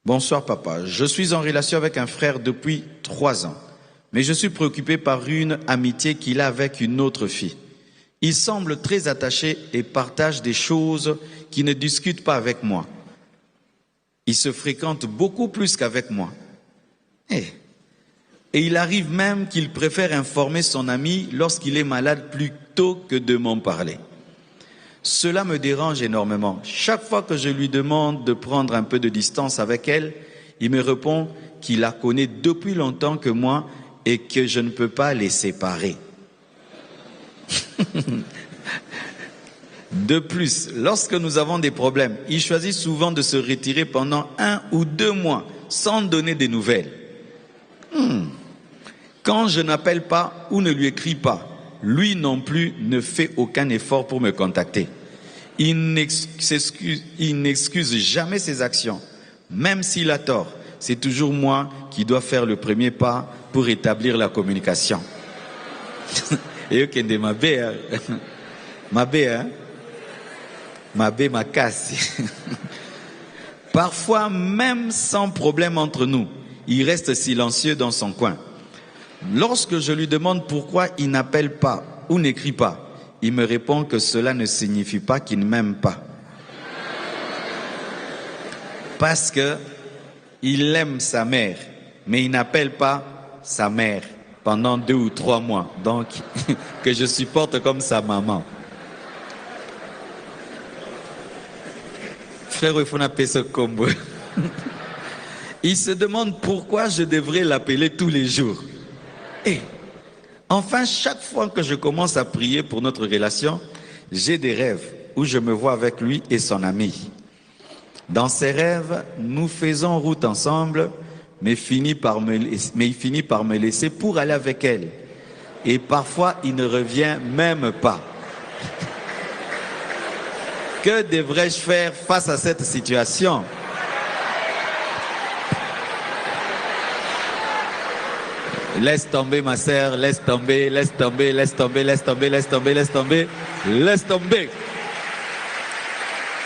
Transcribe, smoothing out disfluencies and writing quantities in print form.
Bonsoir papa, je suis en relation avec un frère depuis 3 ans, mais je suis préoccupé par une amitié qu'il a avec une autre fille. Il semble très attaché et partage des choses qu'il ne discute pas avec moi. Il se fréquente beaucoup plus qu'avec moi. Et il arrive même qu'il préfère informer son ami lorsqu'il est malade plutôt que de m'en parler. Cela me dérange énormément. Chaque fois que je lui demande de prendre un peu de distance avec elle, il me répond qu'il la connaît depuis longtemps que moi et que je ne peux pas les séparer. De plus, lorsque nous avons des problèmes, il choisit souvent de se retirer pendant 1 ou 2 mois sans donner des nouvelles. Quand je n'appelle pas ou ne lui écris pas, lui non plus ne fait aucun effort pour me contacter. Il n'excuse jamais ses actions. Même s'il a tort, c'est toujours moi qui dois faire le premier pas pour établir la communication. Et ok, ma bé, ma casse. Parfois, même sans problème entre nous, il reste silencieux dans son coin. Lorsque je lui demande pourquoi il n'appelle pas ou n'écrit pas, il me répond que cela ne signifie pas qu'il ne m'aime pas. Parce que il aime sa mère, mais il n'appelle pas sa mère pendant 2 ou 3 mois. Donc, que je supporte comme sa maman. Frère, il faut appeler ce combo. Il se demande pourquoi je devrais l'appeler tous les jours. Et enfin, chaque fois que je commence à prier pour notre relation, j'ai des rêves où je me vois avec lui et son ami. Dans ces rêves, nous faisons route ensemble, mais il finit par me laisser pour aller avec elle. Et parfois, il ne revient même pas. Que devrais-je faire face à cette situation ? Laisse tomber ma sœur, laisse tomber, laisse tomber, laisse tomber, laisse tomber, laisse tomber, laisse tomber, laisse tomber.